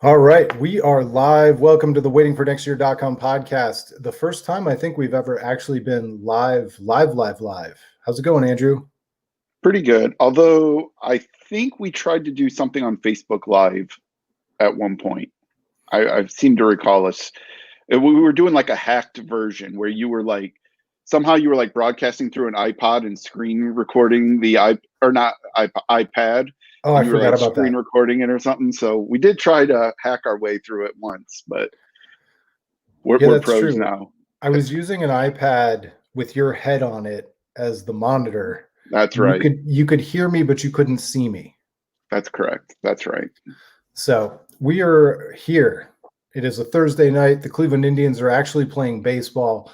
All right, we are live. Welcome to the waitingfornextyear.com podcast. The first time I think we've ever actually been live. How's it going, Andrew? Pretty good. Although I think we tried to do something on Facebook Live at one point. I seem to recall us. We were doing like a hacked version where you were like somehow you were like broadcasting through an iPod and screen recording the iPad, Oh, I and you were forgot like about screen that. recording it or something. So we did try to hack our way through it once, but we're Yeah, we're that's pros true. now. I was using an iPad with your head on it as the monitor. That's And you right. could hear me, but you couldn't see me. That's correct. That's right. So we are here. It is a Thursday night. The Cleveland Indians are actually playing baseball,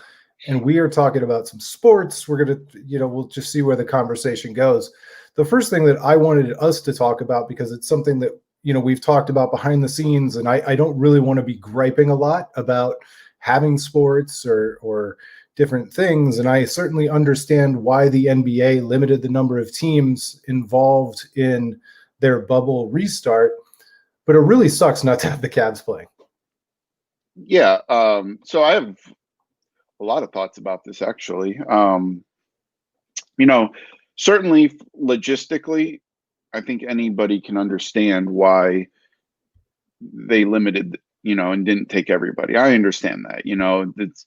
and we are talking about some sports. We're going to, we'll just see where the conversation goes. The first thing that I wanted us to talk about, because it's something that, we've talked about behind the scenes, and I don't really want to be griping a lot about having sports or different things. And I certainly understand why the NBA limited the number of teams involved in their bubble restart, but it really sucks not to have the Cavs playing. Yeah. So I have a lot of thoughts about this actually. You know, certainly logistically, I think anybody can understand why they limited, and didn't take everybody. I understand that. It's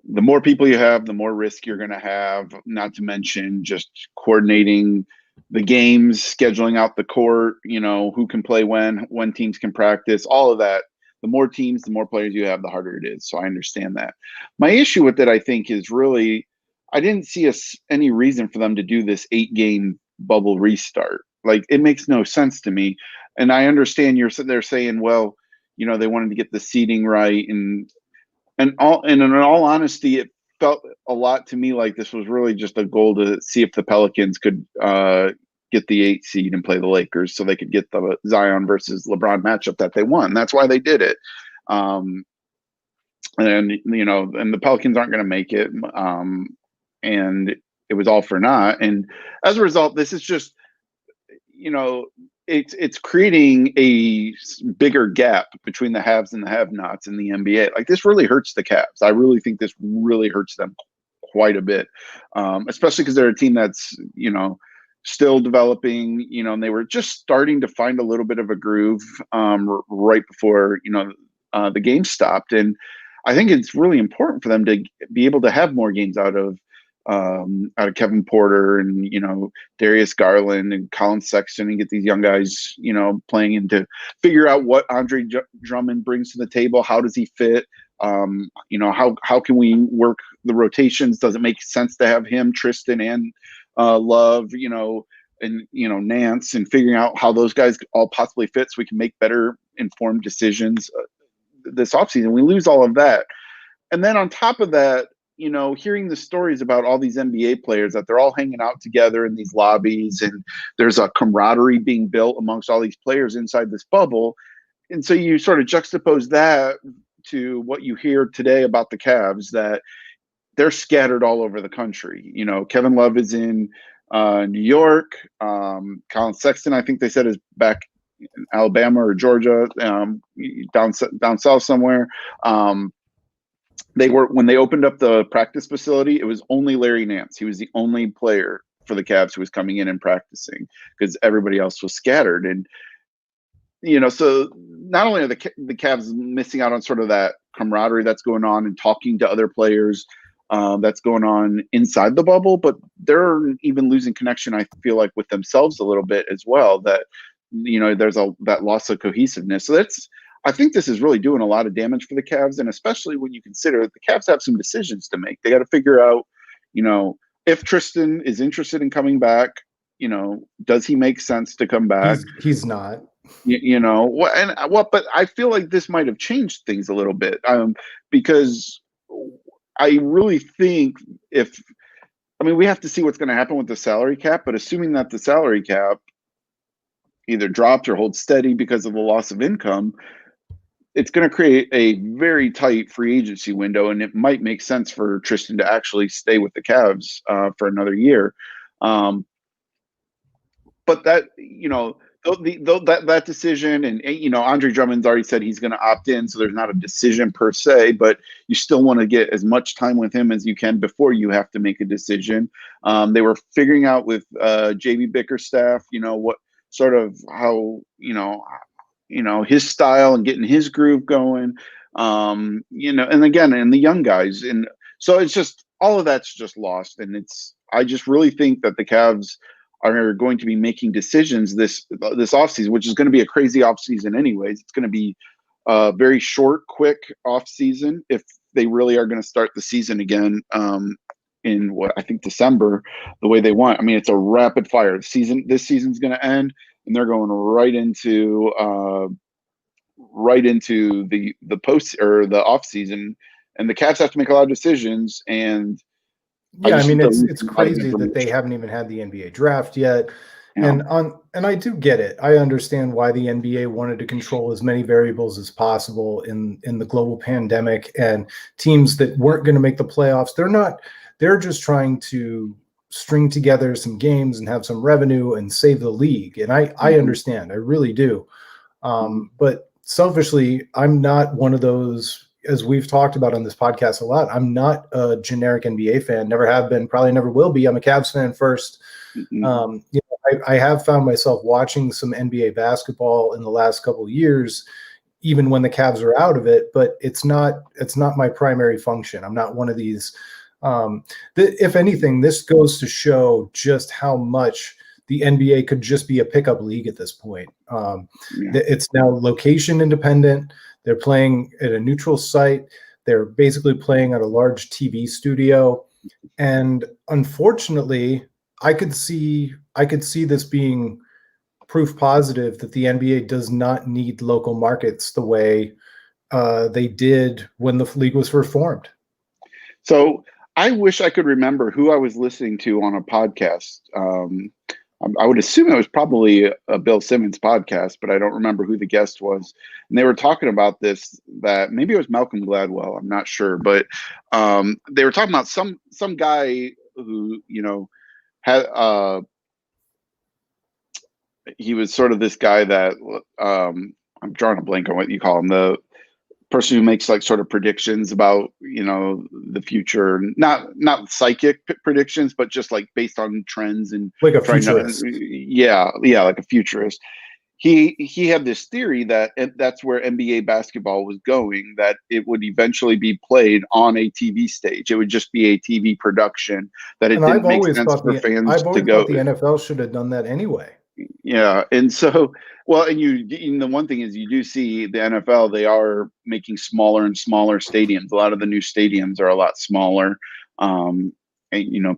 the more people you have, the more risk you're going to have, not to mention just coordinating the games, scheduling out the court, who can play when teams can practice, all of that. The more teams, the more players you have, the harder it is. So I understand that. My issue with it, I think, is really I didn't see any reason for them to do this 8-game bubble restart. Like, it makes no sense to me. And I understand you're sitting there saying, well, they wanted to get the seating right, and in all honesty, it felt a lot to me like this was really just a goal to see if the Pelicans could get the 8 seed and play the Lakers, so they could get the Zion versus LeBron matchup that they won. That's why they did it. And the Pelicans aren't going to make it, and it was all for naught. And as a result, this is just it's creating a bigger gap between the haves and the have-nots in the NBA. Like, this really hurts the Cavs. I really think this really hurts them quite a bit, especially because they're a team that's still developing. And they were just starting to find a little bit of a groove right before the game stopped. And I think it's really important for them to be able to have more games out of Kevin Porter and Darius Garland and Colin Sexton, and get these young guys playing, and to figure out what Andre Drummond brings to the table. How does he fit? How can we work the rotations? Does it make sense to have him, Tristan, and Love, and Nance, and figuring out how those guys all possibly fit so we can make better informed decisions this offseason? We lose all of that. And then on top of that, hearing the stories about all these NBA players, that they're all hanging out together in these lobbies, and there's a camaraderie being built amongst all these players inside this bubble. And so you sort of juxtapose that to what you hear today about the Cavs, that they're scattered all over the country. Kevin Love is in New York. Colin Sexton, I think they said, is back in Alabama or Georgia, down south somewhere. When they opened up the practice facility, it was only Larry Nance. He was the only player for the Cavs who was coming in and practicing, because everybody else was scattered. And so not only are the Cavs missing out on sort of that camaraderie that's going on and talking to other players that's going on inside the bubble, but they're even losing connection, I feel like, with themselves a little bit as well. That there's that loss of cohesiveness. So I think this is really doing a lot of damage for the Cavs, and especially when you consider that the Cavs have some decisions to make. They got to figure out, if Tristan is interested in coming back, does he make sense to come back? He's not. But I feel like this might have changed things a little bit, because I really think we have to see what's going to happen with the salary cap, but assuming that the salary cap either drops or holds steady because of the loss of income, it's going to create a very tight free agency window, and it might make sense for Tristan to actually stay with the Cavs for another year. But that, that decision, and Andre Drummond's already said he's going to opt in, so there's not a decision per se, but you still want to get as much time with him as you can before you have to make a decision. They were figuring out with JB Bickerstaff, what sort of how his style and getting his groove going, and again, and the young guys, and so it's just all of that's just lost, and I just really think that the Cavs are going to be making decisions this offseason, which is going to be a crazy offseason anyways. It's going to be a very short, quick offseason if they really are going to start the season again in what I think December, the way they want. I mean, it's a rapid fire season. This season's going to end, and they're going right into the post or the off season, and the Cavs have to make a lot of decisions. And yeah, I mean, it's crazy that they haven't even had the NBA draft yet. Yeah. And I do get it. I understand why the NBA wanted to control as many variables as possible in the global pandemic, and teams that weren't going to make the playoffs, they're just trying to string together some games and have some revenue and save the league. And I understand, I really do. But selfishly, I'm not one of those, as we've talked about on this podcast a lot, I'm not a generic NBA fan, never have been, probably never will be. I'm a Cavs fan first. I have found myself watching some NBA basketball in the last couple of years, even when the Cavs are out of it, but it's not my primary function. I'm not one of these. If anything, this goes to show just how much the NBA could just be a pickup league at this point. It's now location independent. They're playing at a neutral site. They're basically playing at a large TV studio. And unfortunately, I could see this being proof positive that the NBA does not need local markets the way they did when the league was first formed. So I wish I could remember who I was listening to on a podcast. I would assume it was probably a Bill Simmons podcast, but I don't remember who the guest was. And they were talking about this, that maybe it was Malcolm Gladwell. I'm not sure, but they were talking about some guy who, had he was sort of this guy that I'm drawing a blank on what you call him, the person who makes like sort of predictions about the future, not psychic predictions, but just like based on trends and like a futurist. Like a futurist. He had this theory that that's where NBA basketball was going, that it would eventually be played on a TV stage. It would just be a TV production, that it didn't make sense for fans to go. Thought the NFL should have done that anyway. Yeah, and so, well, and the one thing is, you do see the NFL, they are making smaller and smaller stadiums. A lot of the new stadiums are a lot smaller, and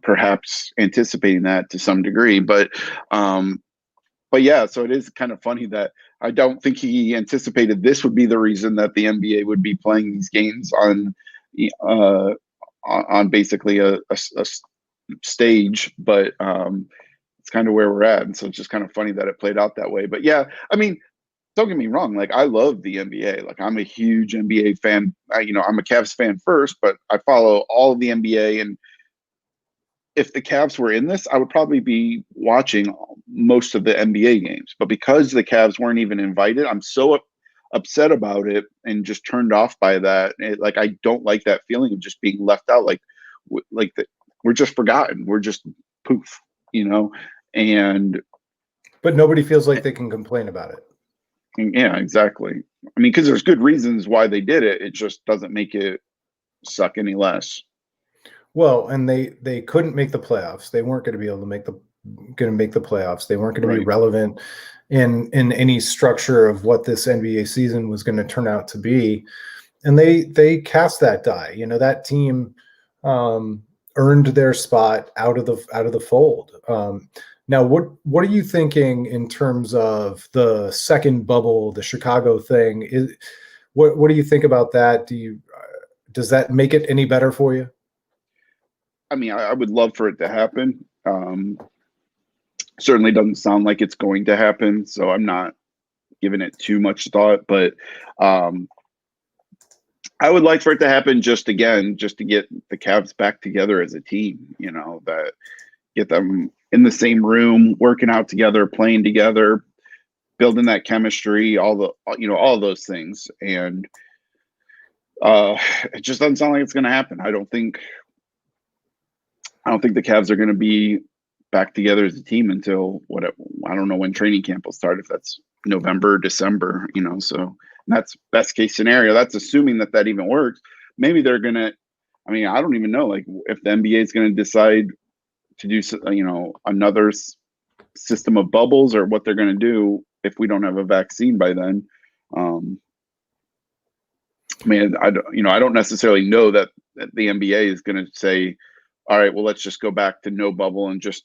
perhaps anticipating that to some degree. But yeah, so it is kind of funny that I don't think he anticipated this would be the reason that the NBA would be playing these games on basically a stage, but it's kind of where we're at. And so it's just kind of funny that it played out that way. But yeah, I mean, don't get me wrong. Like, I love the NBA. Like, I'm a huge NBA fan. I'm a Cavs fan first, but I follow all of the NBA. And if the Cavs were in this, I would probably be watching most of the NBA games. But because the Cavs weren't even invited, I'm so upset about it and just turned off by that. I don't like that feeling of just being left out. We're just forgotten. We're just poof, but nobody feels like they can complain about it. Yeah, exactly. I mean, because there's good reasons why they did it. It just doesn't make it suck any less. Well, and they couldn't make the playoffs. They weren't going to be able to make the playoffs. They weren't going to be relevant in any structure of what this NBA season was going to turn out to be. And they cast that die. That team earned their spot out of the fold. Now, what are you thinking in terms of the second bubble, the Chicago thing? What do you think about that? Does that make it any better for you? I mean, I would love for it to happen. Certainly doesn't sound like it's going to happen, so I'm not giving it too much thought. But I would like for it to happen just to get the Cavs back together as a team, that get them in the same room, working out together, playing together, building that chemistry, all those things. And it just doesn't sound like it's going to happen. I don't think the Cavs are going to be back together as a team until I don't know when training camp will start, if that's November, December, so that's best case scenario. That's assuming that even works. Maybe they're going to, I don't even know, like, if the NBA is going to decide to do, another system of bubbles, or what they're going to do if we don't have a vaccine by then. I don't necessarily know that the NBA is going to say, all right, well, let's just go back to no bubble and just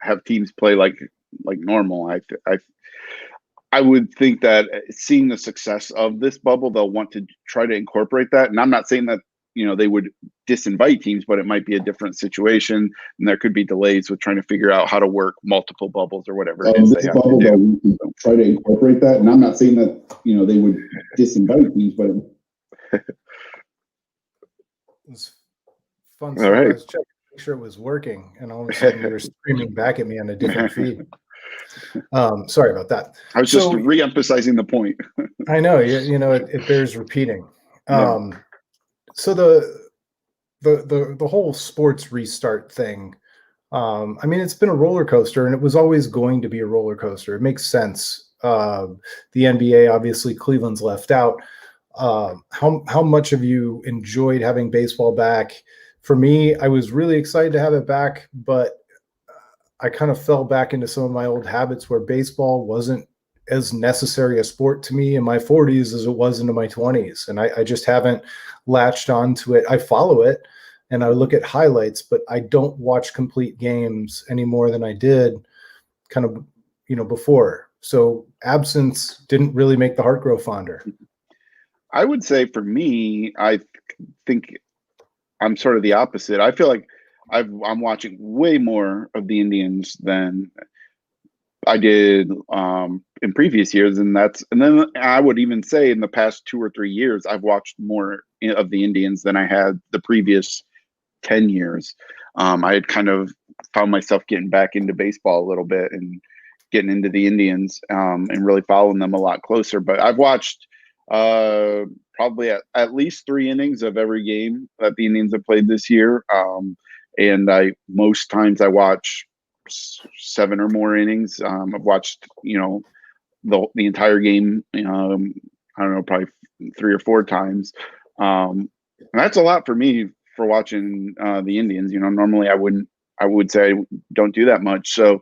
have teams play like normal. I would think that, seeing the success of this bubble, they'll want to try to incorporate that. And I'm not saying that, they would disinvite teams, but it might be a different situation, and there could be delays with trying to figure out how to work multiple bubbles or whatever it is they have to do. Try to incorporate that. And I'm not saying that, they would disinvite teams, but it was fun. All right. I was checking to make sure it was working, and all of a sudden you were screaming back at me on a different feed. Sorry about that. I was just re-emphasizing the point. I know, it bears repeating. Yeah. So the whole sports restart thing, it's been a roller coaster, and it was always going to be a roller coaster. It makes sense. The NBA, obviously, Cleveland's left out. How much have you enjoyed having baseball back? For me, I was really excited to have it back, but I kind of fell back into some of my old habits where baseball wasn't as necessary a sport to me in my 40s as it was into my 20s. And I just haven't latched onto it. I follow it and I look at highlights, but I don't watch complete games any more than I did kind of, before. So absence didn't really make the heart grow fonder. I would say for me, I think I'm sort of the opposite. I feel like I'm watching way more of the Indians than I did in previous years, and then I would even say in the past 2 or 3 years, I've watched more of the Indians than I had the previous 10 years. I had kind of found myself getting back into baseball a little bit and getting into the Indians, and really following them a lot closer. But I've watched probably at least 3 innings of every game that the Indians have played this year. And most times I watch 7 or more innings. I've watched, the entire game. I don't know, probably 3 or 4 times. And that's a lot for me for watching the Indians. Normally I would say I don't do that much. So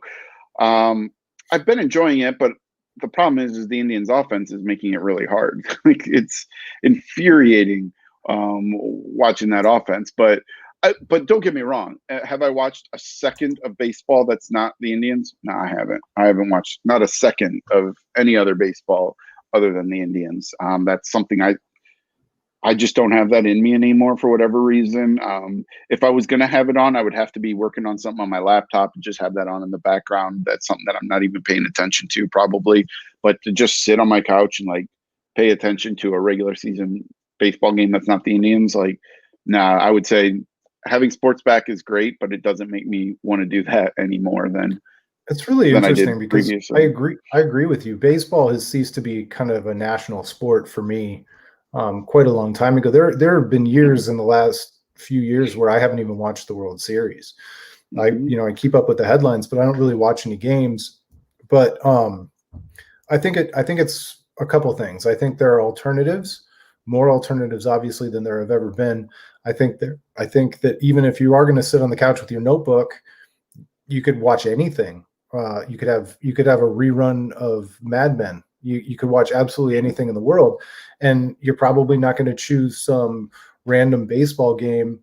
I've been enjoying it, but the problem is the Indians' offense is making it really hard. Like, it's infuriating watching that offense. But don't get me wrong. Have I watched a second of baseball that's not the Indians? No, I haven't. I haven't watched not a second of any other baseball other than the Indians. That's something I just don't have that in me anymore for whatever reason. If I was going to have it on, I would have to be working on something on my laptop and just have that on in the background. That's something that I'm not even paying attention to probably. But to just sit on my couch and pay attention to a regular season baseball game that's not the Indians, nah, I would say having sports back is great, but it doesn't make me want to do that anymore than it's really interesting because previously. I agree with you. Baseball has ceased to be kind of a national sport for me quite a long time ago. There have been years in the last few years where I haven't even watched the World Series. I keep up with the headlines, but I don't really watch any games. But I think it's a couple things. I think there are alternatives, more alternatives, obviously, than there have ever been. I think that even if you are going to sit on the couch with your notebook, you could watch anything. You could have a rerun of Mad Men. You could watch absolutely anything in the world, and you're probably not going to choose some random baseball game.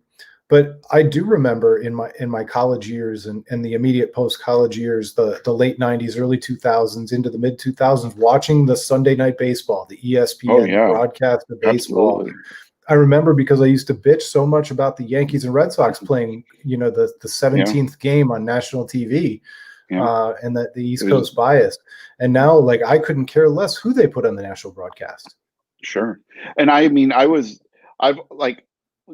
But I do remember in my college years and the immediate post-college years, the late 90s, early 2000s, into the mid 2000s, watching the Sunday Night Baseball, the ESPN broadcast of baseball. Absolutely. I remember because I used to bitch so much about the Yankees and Red Sox playing, the 17th game on national TV, and that the East Coast bias. And now, I couldn't care less who they put on the national broadcast. Sure. And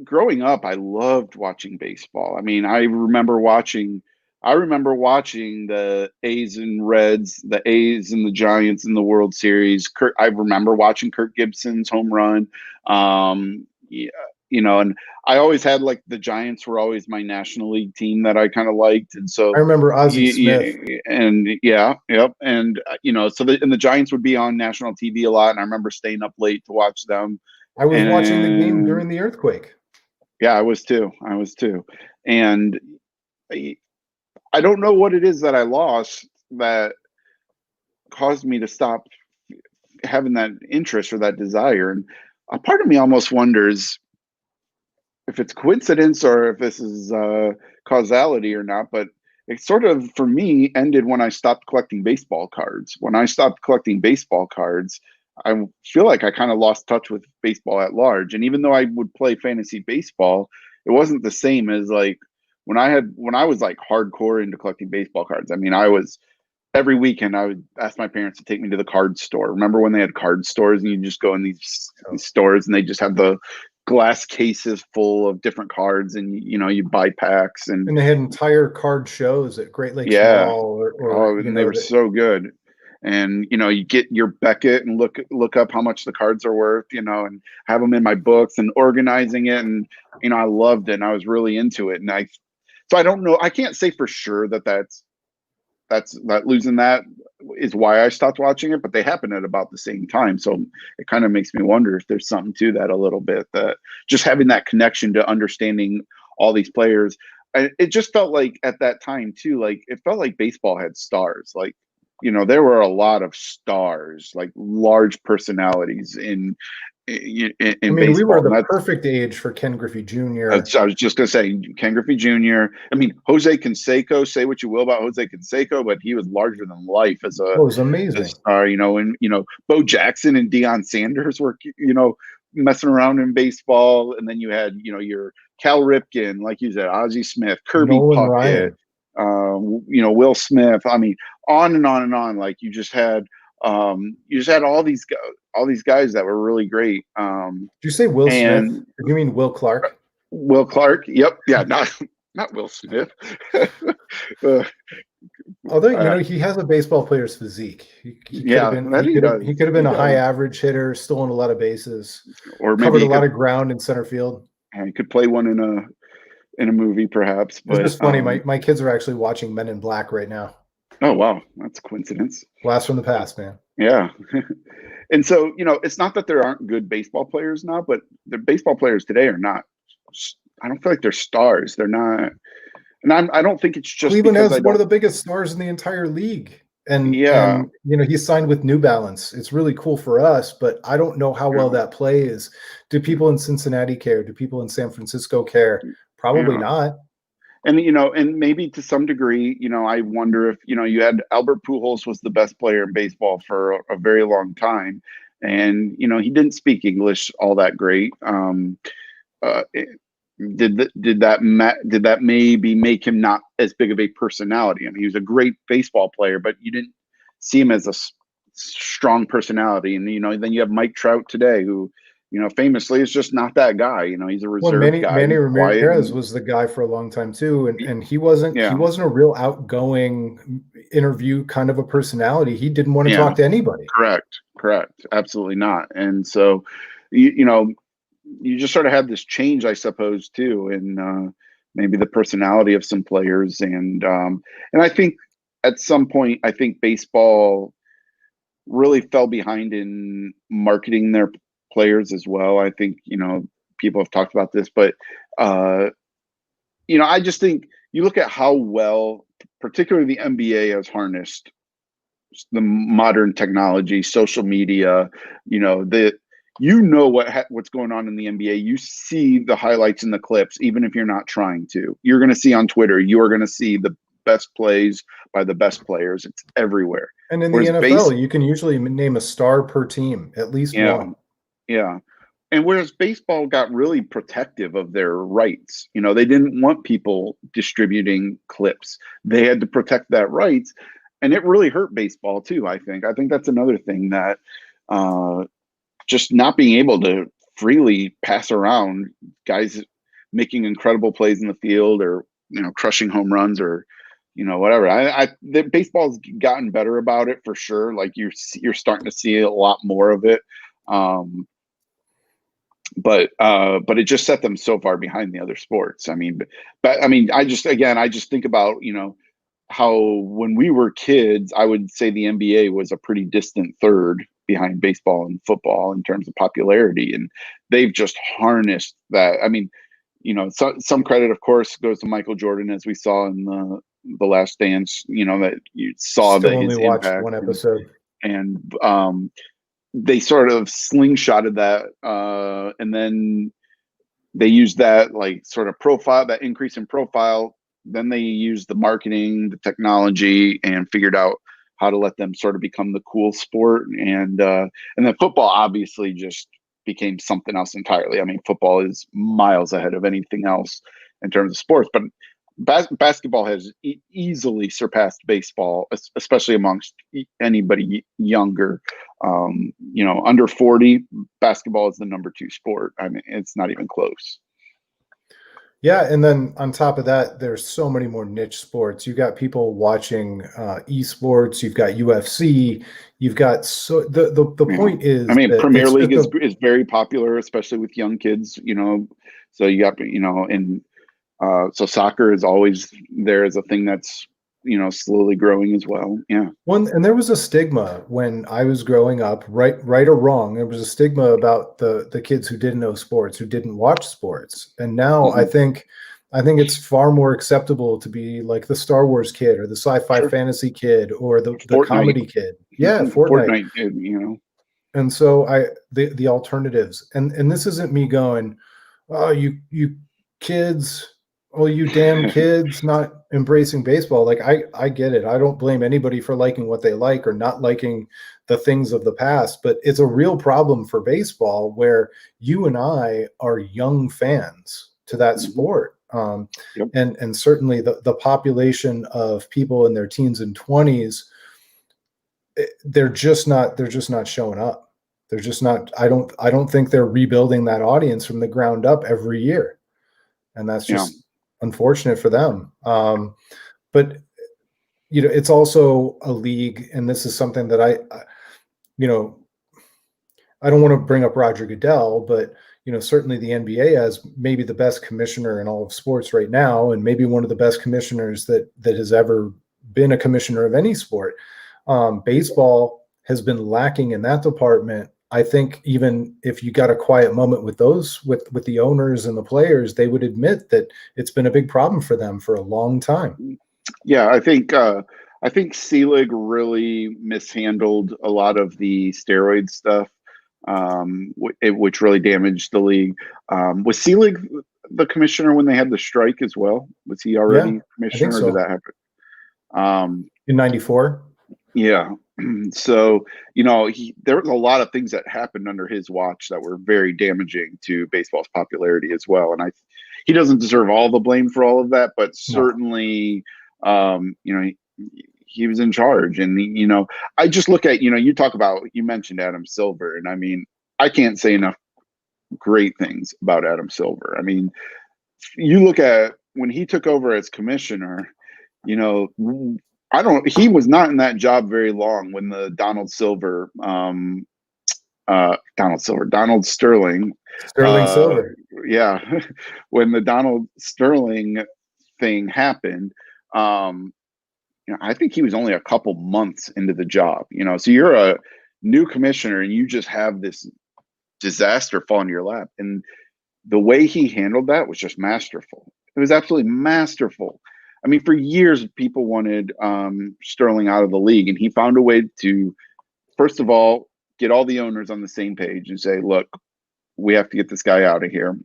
growing up, I loved watching baseball. I remember watching I remember watching the A's and Reds, the A's and the Giants in the World Series. I remember watching Kirk Gibson's home run. Yeah, and I always had like the Giants were always my National League team that I kind of liked, and so I remember Ozzie Smith. yep, and so the Giants would be on national TV a lot, and I remember staying up late to watch them. I was watching the game during the earthquake. Yeah, I was too. And I don't know what it is that I lost that caused me to stop having that interest or that desire. And a part of me almost wonders if it's coincidence or if this is causality or not. But it sort of, for me, ended when I stopped collecting baseball cards. When I stopped collecting baseball cards, I feel like I kind of lost touch with baseball at large. And even though I would play fantasy baseball, it wasn't the same as like when I was like hardcore into collecting baseball cards. I mean, every weekend I would ask my parents to take me to the card store. Remember when they had card stores and you just go in these stores and they just have the glass cases full of different cards and you buy packs and they had entire card shows at Great Lakes Mall and they were so good. And you get your Beckett and look up how much the cards are worth, and have them in my books and organizing it. And I loved it and I was really into it. And so I don't know, I can't say for sure that losing that is why I stopped watching it, but they happen at about the same time. So it kind of makes me wonder if there's something to that a little bit, that just having that connection to understanding all these players. It just felt like at that time too, like it felt like baseball had stars. Like, there were a lot of stars, like large personalities in baseball. We were the perfect age for Ken Griffey Jr. I was just going to say Ken Griffey Jr. I mean, Jose Canseco, say what you will about Jose Canseco, but he was larger than life as it was amazing. Star, and Bo Jackson and Deion Sanders were, messing around in baseball. And then you had, your Cal Ripken, like you said, Ozzie Smith, Kirby Puckett, Will Smith. I mean, on and on and on. Like you just had all these guys that were really great. Did you say Will Smith? You mean Will Clark? Will Clark. Yep. Yeah. Not Will Smith. Although he has a baseball player's physique. He could have been a high average hitter, stolen a lot of bases, or maybe covered a lot of ground in center field. He could play one in a movie, perhaps. But it's just funny. My kids are actually watching Men in Black right now. Oh wow, that's a coincidence. Blast from the past, man. Yeah. And so, it's not that there aren't good baseball players now, but the baseball players today are not. I don't feel like they're stars. They're not. And I don't think it's just Cleveland has one of the biggest stars in the entire league. And he's signed with New Balance. It's really cool for us, but I don't know how well that plays. Do people in Cincinnati care? Do people in San Francisco care? Probably not. And and maybe to some degree, I wonder if you had Albert Pujols was the best player in baseball for a very long time, and he didn't speak English all that great. Did that maybe make him not as big of a personality? I mean, he was a great baseball player, but you didn't see him as a strong personality. And then you have Mike Trout today, who famously is just not that guy. He's a reserved guy. Manny Ramirez was the guy for a long time too, and he wasn't a real outgoing interview kind of a personality. He didn't want to talk to anybody. Correct, absolutely not. And so you just sort of had this change, I suppose, too, in maybe the personality of some players, and I think at some point, I think baseball really fell behind in marketing their players as well. I think people have talked about this, but I just think you look at how well, particularly the NBA, has harnessed the modern technology, social media. What's going on in the NBA. You see the highlights and the clips, even if you're not trying to. You're going to see on Twitter. You are going to see the best plays by the best players. It's everywhere. And in the NFL, you can usually name a star per team, at least one. Yeah. And whereas baseball got really protective of their rights, they didn't want people distributing clips. They had to protect that rights. And it really hurt baseball too, I think. I think that's another thing that just not being able to freely pass around guys making incredible plays in the field or, crushing home runs or whatever. The baseball's gotten better about it for sure. Like you're starting to see a lot more of it. But it just set them so far behind the other sports. I just think about, how when we were kids, I would say the NBA was a pretty distant third behind baseball and football in terms of popularity. And they've just harnessed that. Some credit, of course, goes to Michael Jordan, as we saw in the Last Dance, that you saw Still that only his watched impact. one episode. And they sort of slingshotted that, and then they used that like sort of profile, that increase in profile. Then they used the marketing, the technology, and figured out how to let them sort of become the cool sport. And then football obviously just became something else entirely. Football is miles ahead of anything else in terms of sports, but basketball has easily surpassed baseball, especially amongst anybody younger. Under 40, basketball is the number 2 sport. It's not even close. Yeah, and then on top of that, there's so many more niche sports. You got people watching esports. You've got UFC. You've got the point is, Premier League is very popular, especially with young kids. So you got and so soccer is always there as a thing that's slowly growing as well. Yeah. And there was a stigma when I was growing up, right or wrong. There was a stigma about the kids who didn't know sports, who didn't watch sports. And now I think it's far more acceptable to be like the Star Wars kid or the sci-fi fantasy kid or the comedy kid. Yeah, Fortnite kid, And so the alternatives. And this isn't me going, oh, you kids. Oh, you damn kids not embracing baseball. Like I get it. I don't blame anybody for liking what they like or not liking the things of the past, but it's a real problem for baseball where you and I are young fans to that sport. And certainly the population of people in their teens and 20s, they're just not showing up. They're just not, I don't think they're rebuilding that audience from the ground up every year. And that's just unfortunate for them. But it's also a league, and this is something that I don't want to bring up Roger Goodell, but certainly the NBA has maybe the best commissioner in all of sports right now, and maybe one of the best commissioners that has ever been a commissioner of any sport. Baseball has been lacking in that department. I think even if you got a quiet moment with with the owners and the players, they would admit that it's been a big problem for them for a long time. Yeah, I think Selig really mishandled a lot of the steroid stuff, which really damaged the league. Was Selig the commissioner when they had the strike as well? Was he already commissioner, or did that happen? In '94? Yeah. So, there was a lot of things that happened under his watch that were very damaging to baseball's popularity as well. And he doesn't deserve all the blame for all of that, but certainly, he was in charge. And, I just look at, you mentioned Adam Silver, and I can't say enough great things about Adam Silver. You look at when he took over as commissioner, he was not in that job very long when the Donald Sterling Silver. Yeah. When the Donald Sterling thing happened, I think he was only a couple months into the job, so you're a new commissioner and you just have this disaster fall in your lap. And the way he handled that was just masterful. It was absolutely masterful. For years, people wanted Sterling out of the league, and he found a way to, first of all, get all the owners on the same page and say, look, we have to get this guy out of here.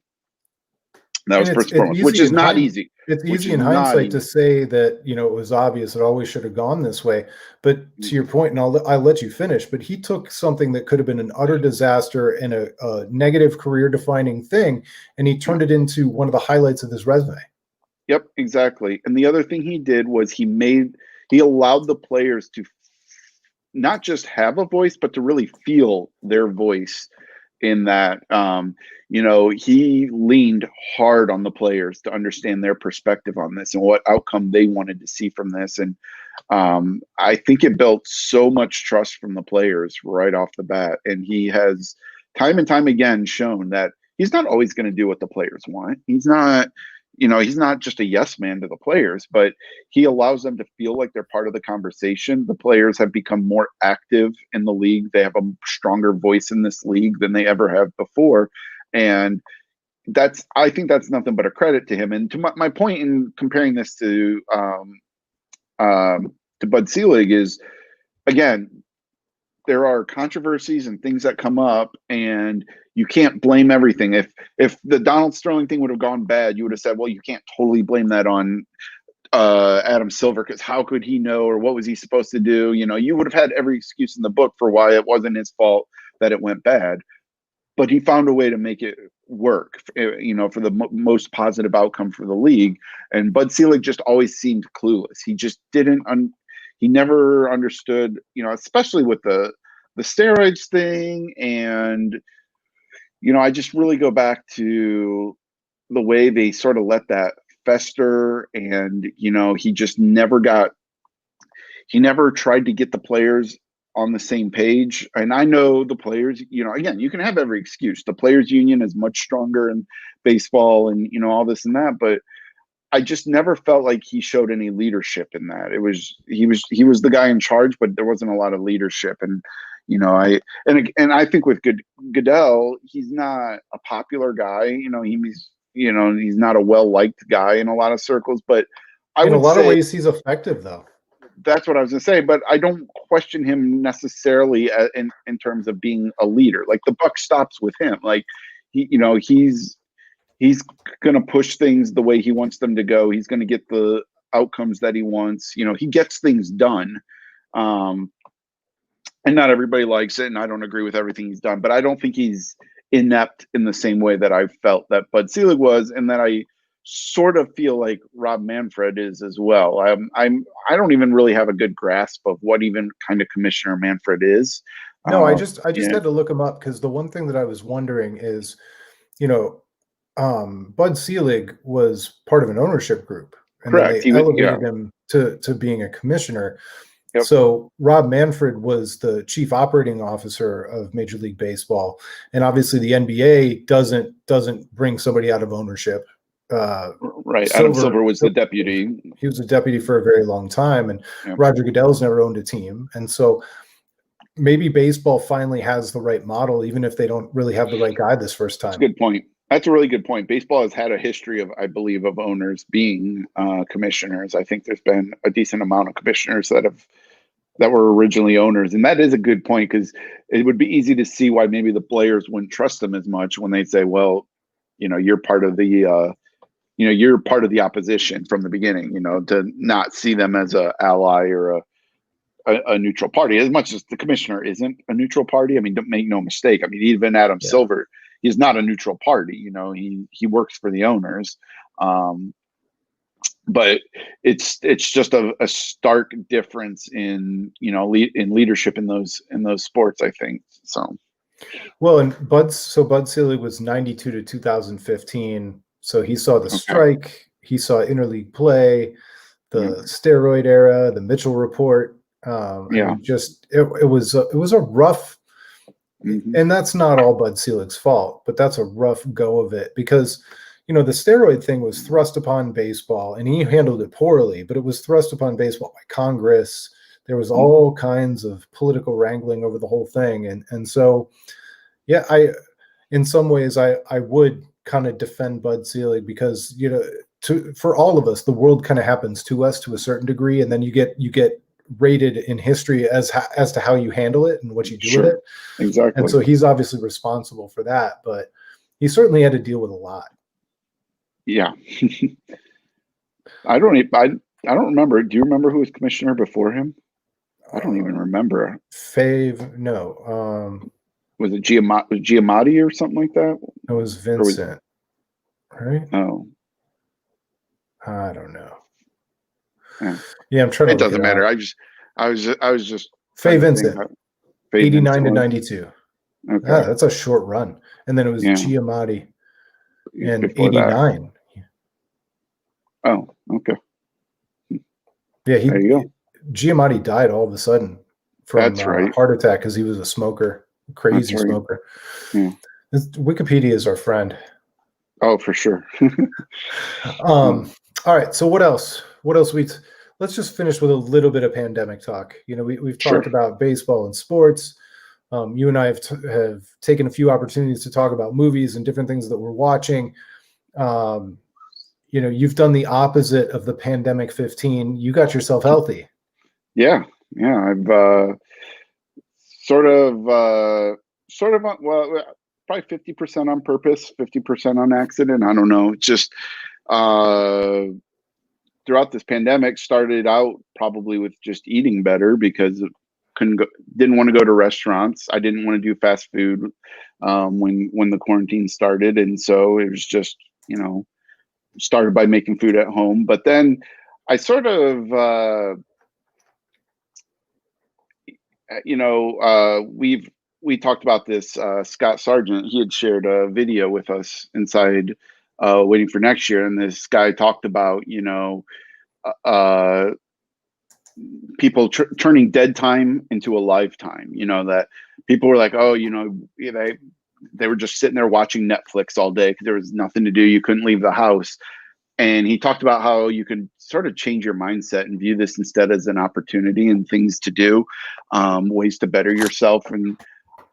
That was first and foremost, which is not easy. It's easy in hindsight to say that, it was obvious it always should have gone this way. But to your point, and I'll let you finish, but he took something that could have been an utter disaster and a negative career-defining thing, and he turned it into one of the highlights of his resume. Yep, exactly. And the other thing he did was he allowed the players to not just have a voice, but to really feel their voice in that, he leaned hard on the players to understand their perspective on this and what outcome they wanted to see from this. And I think it built so much trust from the players right off the bat. And he has time and time again shown that he's not always going to do what the players want. He's not just a yes man to the players, but he allows them to feel like they're part of the conversation. The players have become more active in the league. They have a stronger voice in this league than they ever have before. And I think that's nothing but a credit to him. And to my point in comparing this to Bud Selig is, again, there are controversies and things that come up, and you can't blame everything. If the Donald Sterling thing would have gone bad, you would have said, well, you can't totally blame that on Adam Silver, because how could he know, or what was he supposed to do? You would have had every excuse in the book for why it wasn't his fault that it went bad. But he found a way to make it work, for the most positive outcome for the league. And Bud Selig just always seemed clueless. He just he never understood, especially with the steroids thing. And, I just really go back to the way they sort of let that fester. And, he just never tried to get the players on the same page. And I know the players, again, you can have every excuse. The players union is much stronger in baseball and, all this and that, but I just never felt like he showed any leadership in that. He was the guy in charge, but there wasn't a lot of leadership. And, I think with Goodell, he's not a popular guy. He's not a well-liked guy in a lot of circles, but in a lot of ways he's effective though. That's what I was going to say, but I don't question him necessarily in terms of being a leader. Like, the buck stops with him. Like, he's going to push things the way he wants them to go. He's going to get the outcomes that he wants. He gets things done. And not everybody likes it, and I don't agree with everything he's done, but I don't think he's inept in the same way that I felt that Bud Selig was, and that I sort of feel like Rob Manfred is as well. I don't even really have a good grasp of what even kind of commissioner Manfred is. No, I just had to look him up, because the one thing that I was wondering is, Bud Selig was part of an ownership group, and correct. They elevated him to being a commissioner. Yep. So Rob Manfred was the chief operating officer of Major League Baseball, and obviously the NBA doesn't bring somebody out of ownership. Right. Adam Silver was the deputy. He was a deputy for a very long time, and Yep. Roger Goodell's never owned a team, and so maybe baseball finally has the right model, even if they don't really have the right guy this first time. That's a good point. That's a really good point. Baseball has had a history of, I believe, of owners being commissioners. I think there's been a decent amount of commissioners that were originally owners, and that is a good point, because it would be easy to see why maybe the players wouldn't trust them as much when they say, well, you're part of the you're part of the opposition from the beginning, to not see them as a ally or a neutral party, as much as the commissioner isn't a neutral party. I mean, don't make no mistake. I mean, even Adam Silver, he's not a neutral party. He works for the owners. But it's just a stark difference in leadership in those sports, I think. So, well, and Bud Selig was 92 to 2015. So he saw the strike, he saw interleague play, the steroid era, the Mitchell report. I mean, it was a rough, and that's not all Bud Selig's fault, but that's a rough go of it, because the steroid thing was thrust upon baseball, and he handled it poorly, but it was thrust upon baseball by Congress. There was all kinds of political wrangling over the whole thing. And so, in some ways, I would kind of defend Bud Selig, because, for all of us, the world kind of happens to us to a certain degree. And then you get rated in history as to how you handle it and what you do with it. Exactly. And so he's obviously responsible for that, but he certainly had to deal with a lot. Yeah. I don't remember. Do you remember who was commissioner before him? I don't even remember. No. Was it Giamatti or something like that? It was Vincent, right? Oh. I don't know. Yeah, I'm trying to. It doesn't matter. I was just Fay Vincent, 89 to 92. Okay. Yeah, that's a short run. And then it was Yeah. Giamatti in Before that. 89. Oh, okay. Yeah, There you go. Giamatti died all of a sudden from That's right. heart attack because he was a smoker, crazy That's right. smoker. Yeah. Wikipedia is our friend. Oh, for sure. All right. So what else? Let's just finish with a little bit of pandemic talk. You know, we've Sure. talked about baseball and sports. You and I have taken a few opportunities to talk about movies and different things that we're watching. You know, you've done the opposite of the pandemic 15. You got yourself healthy. Yeah. I've sort of well, probably 50% on purpose, 50% on accident. I don't know. Just throughout this pandemic, started out probably with just eating better because didn't want to go to restaurants. I didn't want to do fast food when the quarantine started, and so it was just, you know, started by making food at home. But then I sort of we talked about this. Scott Sargent, he had shared a video with us inside Waiting for Next Year, and this guy talked about, you know, people turning dead time into a lifetime. You know, that people were like, oh, you know, they were just sitting there watching Netflix all day because there was nothing to do. You couldn't leave the house. And he talked about how you can sort of change your mindset and view this instead as an opportunity and things to do, ways to better yourself. And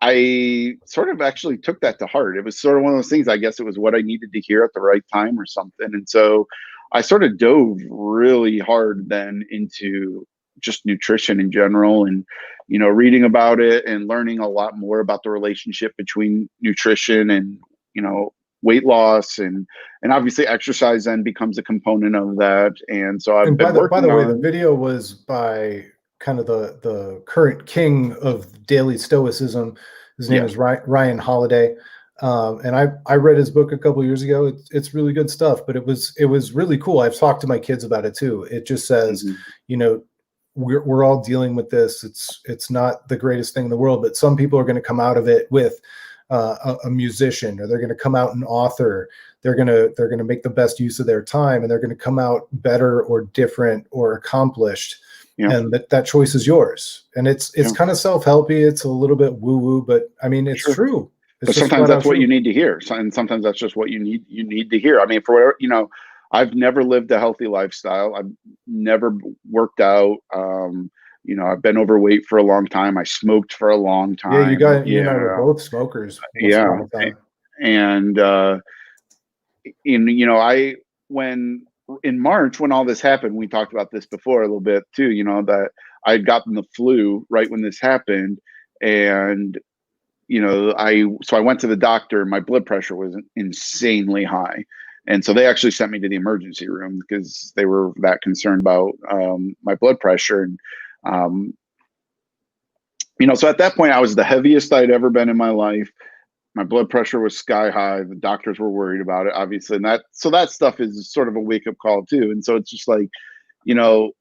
I sort of actually took that to heart. It was sort of one of those things, I guess it was what I needed to hear at the right time or something. And so I sort of dove really hard then into just nutrition in general, and, you know, reading about it and learning a lot more about the relationship between nutrition and, you know, weight loss, and obviously exercise then becomes a component of that. And so I've been working by the way, on. the video was by kind of the current king of daily stoicism. His name is Ryan Holiday. And I read his book a couple of years ago. It's really good stuff, but it was really cool. I've talked to my kids about it too. It just says, you know, we're all dealing with this. It's not the greatest thing in the world, but some people are going to come out of it with a musician, or they're going to come out an author. They're going to make the best use of their time, and they're going to come out better or different or accomplished. Yeah. And that choice is yours. And it's kind of self-helpy. It's a little bit woo-woo, but I mean, it's true. But sometimes that's what you need to hear. And sometimes that's just what you need to hear. I mean, for whatever, you know, I've never lived a healthy lifestyle. I've never worked out. You know, I've been overweight for a long time. I smoked for a long time. Yeah, you and I were both smokers. Yeah. And, you know, when in March, when all this happened, we talked about this before a little bit too, you know, that I'd gotten the flu right when this happened. And, you know, I went to the doctor. My blood pressure was insanely high. And so they actually sent me to the emergency room because they were that concerned about my blood pressure. And, you know, so at that point I was the heaviest I'd ever been in my life. My blood pressure was sky high. The doctors were worried about it, obviously. And that stuff is sort of a wake up call too. And so it's just like, you know,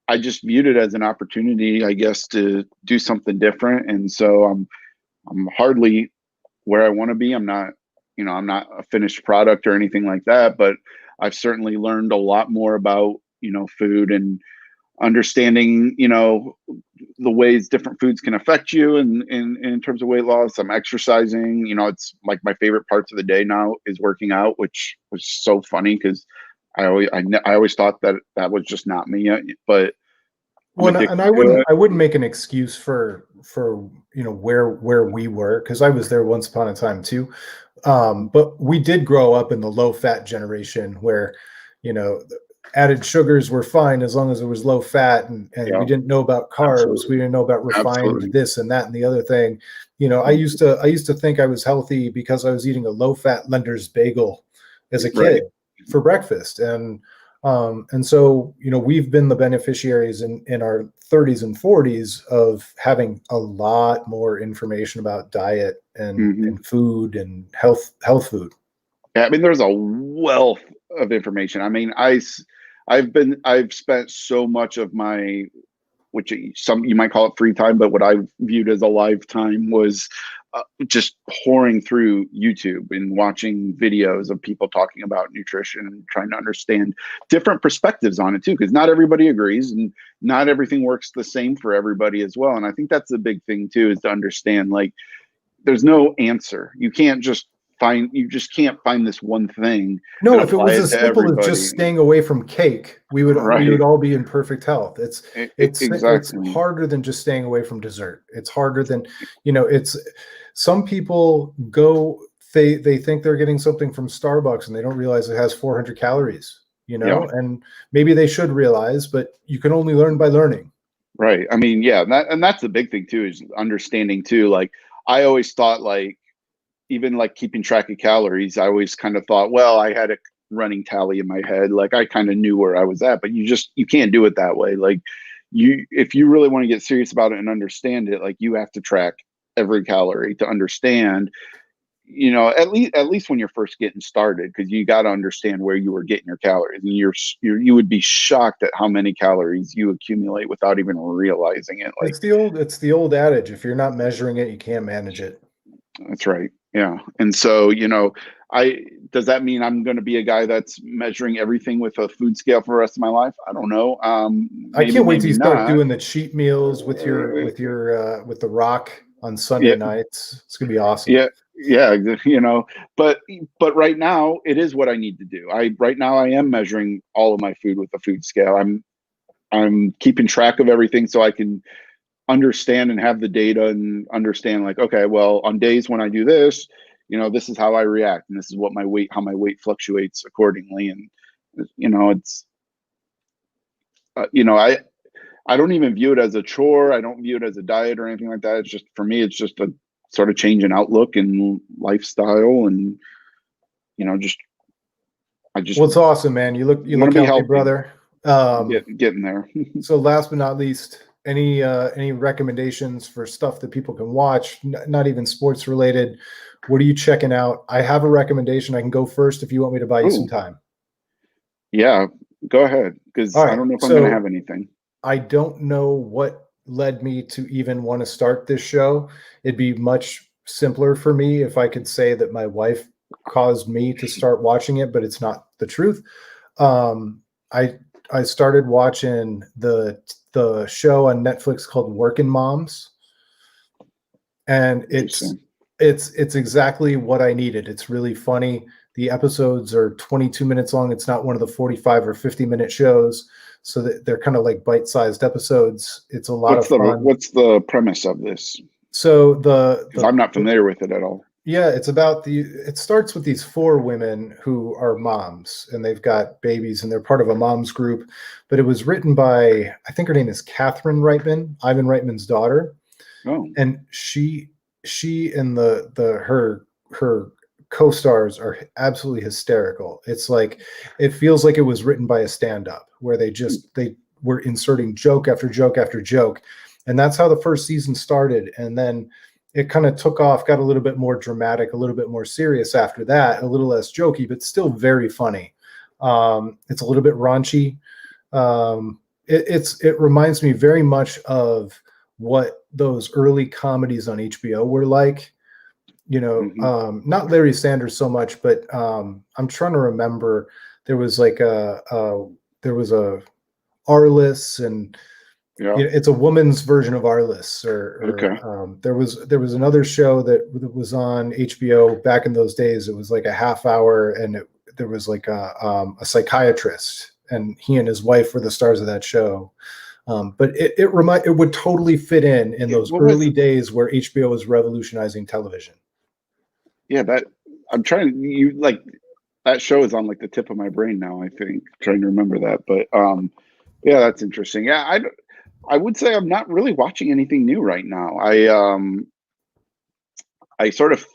I just viewed it as an opportunity, I guess, to do something different. And so I'm hardly where I want to be. I'm not a finished product or anything like that, but I've certainly learned a lot more about, you know, food and understanding, you know, the ways different foods can affect you in terms of weight loss. I'm exercising. You know, it's like my favorite parts of the day now is working out, which was so funny because I always thought that was just not me. But and I wouldn't make an excuse for you know where we were, because I was there once upon a time too. But we did grow up in the low fat generation where, you know, added sugars were fine as long as it was low fat, and we didn't know about carbs. Absolutely. We didn't know about refined this and that and the other thing. You know, I used to think I was healthy because I was eating a low fat Lender's bagel as a kid for breakfast. And so, you know, we've been the beneficiaries in our 30s and 40s of having a lot more information about diet and food and health food. Yeah, I mean, there's a wealth of information. I mean, I've spent so much of my, which you might call it free time, but what I viewed as a lifetime was just pouring through YouTube and watching videos of people talking about nutrition and trying to understand different perspectives on it too, because not everybody agrees and not everything works the same for everybody as well. And I think that's the big thing too, is to understand, like, there's no answer. You just can't find this one thing. No, and if it apply was it as to simple as everybody. just staying away from cake, we would Right. all be in perfect health. It's Exactly. harder than just staying away from dessert. It's harder than, it's some people go, they think they're getting something from Starbucks and they don't realize it has 400 calories, Yeah. and maybe they should realize, but you can only learn by learning. Right. I mean, yeah, that's the big thing too, is understanding too. Like, I always thought, like, even like keeping track of calories, I always kind of thought, well, I had a running tally in my head. Like, I kind of knew where I was at, but you can't do it that way. Like, if you really want to get serious about it and understand it, like, you have to track every calorie to understand, at least when you're first getting started, because you got to understand where you were getting your calories, and you would be shocked at how many calories you accumulate without even realizing it. Like, It's the old adage, if you're not measuring it, you can't manage it. that's right. Yeah. And so, does that mean I'm going to be a guy that's measuring everything with a food scale for the rest of my life? I don't know. I can't wait till you start not. doing the cheat meals with with the Rock on Sunday Yeah. nights. It's gonna be awesome. Yeah. But right now it is what I need to do. Right now I am measuring all of my food with a food scale. I'm keeping track of everything so I can understand and have the data and understand, like, okay, well, on days when I do this, this is how I react, and this is what how my weight fluctuates accordingly. And it's I don't even view it as a chore. I don't view it as a diet or anything like that. It's just, for me, it's just a sort of change in outlook and lifestyle, and I just Well, it's awesome, man. You look healthy, brother. Getting there. So last but not least, any recommendations for stuff that people can watch, not even sports related? What are you checking out? I have a recommendation. I can go first if you want me to buy you some time. Yeah, go ahead, because I don't know if I'm going to have anything. I don't know what led me to even want to start this show. It'd be much simpler for me if I could say that my wife caused me to start watching it, but it's not the truth. I started watching the show on Netflix called Working Moms, and it's exactly what I needed. It's really funny. The episodes are 22 minutes long. It's not one of the 45 or 50-minute shows, so that they're kind of like bite-sized episodes. It's a lot of fun. What's the premise of this? So because I'm not familiar with it at all. Yeah, it starts with these 4 women who are moms, and they've got babies, and they're part of a mom's group. But it was written by, I think her name is Catherine Reitman, Ivan Reitman's daughter. Oh. And she and her co-stars are absolutely hysterical. It's like, it feels like it was written by a stand-up, where they were inserting joke after joke after joke. And that's how the first season started. And then it kind of took off, got a little bit more dramatic, a little bit more serious after that, a little less jokey, but still very funny. It's a little bit raunchy. It reminds me very much of what those early comedies on HBO were like. Not Larry Sanders so much, but I'm trying to remember. There was like a Arliss, and it's a woman's version of Arliss. There was another show that was on HBO back in those days. It was like a half hour, and there was like a psychiatrist, and he and his wife were the stars of that show. But it would totally fit in those early days where HBO was revolutionizing television. Yeah, that show is on like the tip of my brain now, I think, trying to remember that. But yeah, that's interesting. Yeah, I would say I'm not really watching anything new right now. I sort of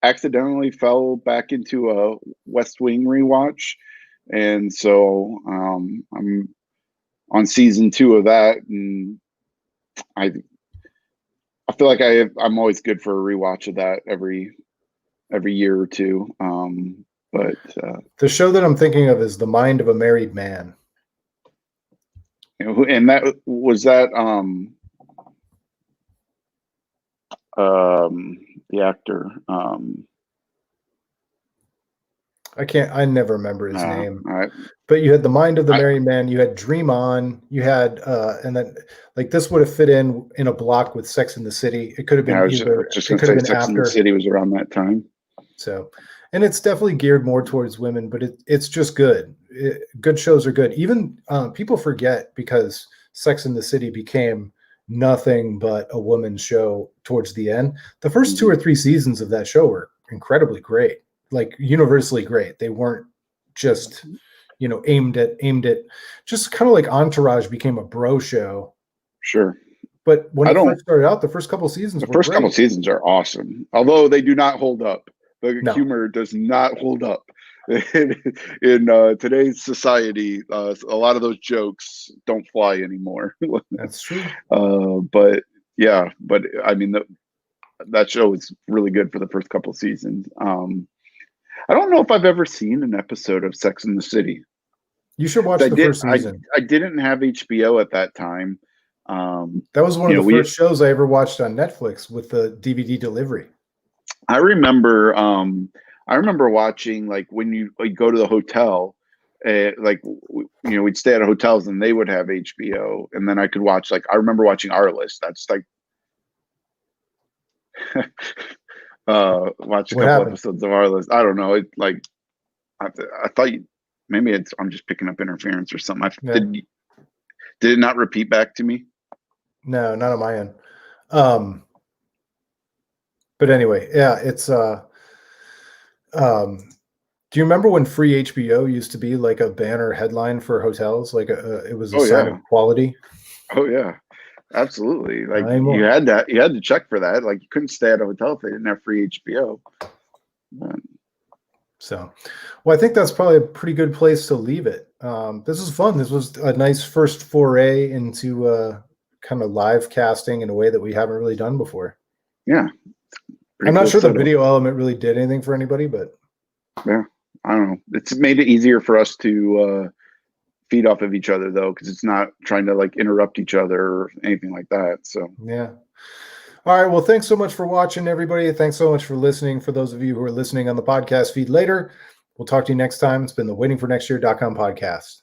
accidentally fell back into a West Wing rewatch, and so I'm on season 2 of that, and I feel like I'm always good for a rewatch of that every year or two. But the show that I'm thinking of is The Mind of a Married Man. And that was that The actor. I never remember his name. All right. But you had The Mind of the Merry Man, you had Dream On, you had and then like this would have fit in a block with Sex in the City. It could have been I was either just it going could to have say been Sex in the after. City was around that time. So, and it's definitely geared more towards women, but it's just good. Good shows are good. Even people forget because Sex in the City became nothing but a woman's show towards the end. The first 2 or 3 seasons of that show were incredibly great, like universally great. They weren't just, aimed at just kind of like Entourage became a bro show. Sure. But when it first started out, the first couple seasons were great. Couple seasons are awesome, although they do not hold up. The humor does not hold up in today's society. A lot of those jokes don't fly anymore. That's true. But I mean, that show is really good for the first couple seasons. I don't know if I've ever seen an episode of Sex in the City. You should watch the first season. I didn't have HBO at that time. That was one of the first shows I ever watched on Netflix with the DVD delivery. I remember watching, like, when you go to the hotel, we'd stay at hotels and they would have HBO, and then I could watch, like, I remember watching Our List. That's like watch a couple episodes of Our List. I don't know. It like I thought maybe I'm just picking up interference or something. Did it not repeat back to me? No, not on my end. But anyway, yeah, it's do you remember when free HBO used to be like a banner headline for hotels? Like it was a sign of quality. Oh yeah, absolutely. Like you had to check for that. Like you couldn't stay at a hotel if they didn't have free HBO. So, well, I think that's probably a pretty good place to leave it. This was fun. This was a nice first foray into kind of live casting in a way that we haven't really done before. Yeah. I'm not sure the video element really did anything for anybody, but yeah, I don't know. It's made it easier for us to feed off of each other, though, because it's not trying to like interrupt each other or anything like that. So yeah. All right. Well, thanks so much for watching, everybody. Thanks so much for listening. For those of you who are listening on the podcast feed later, we'll talk to you next time. It's been the waitingfornextyear.com podcast.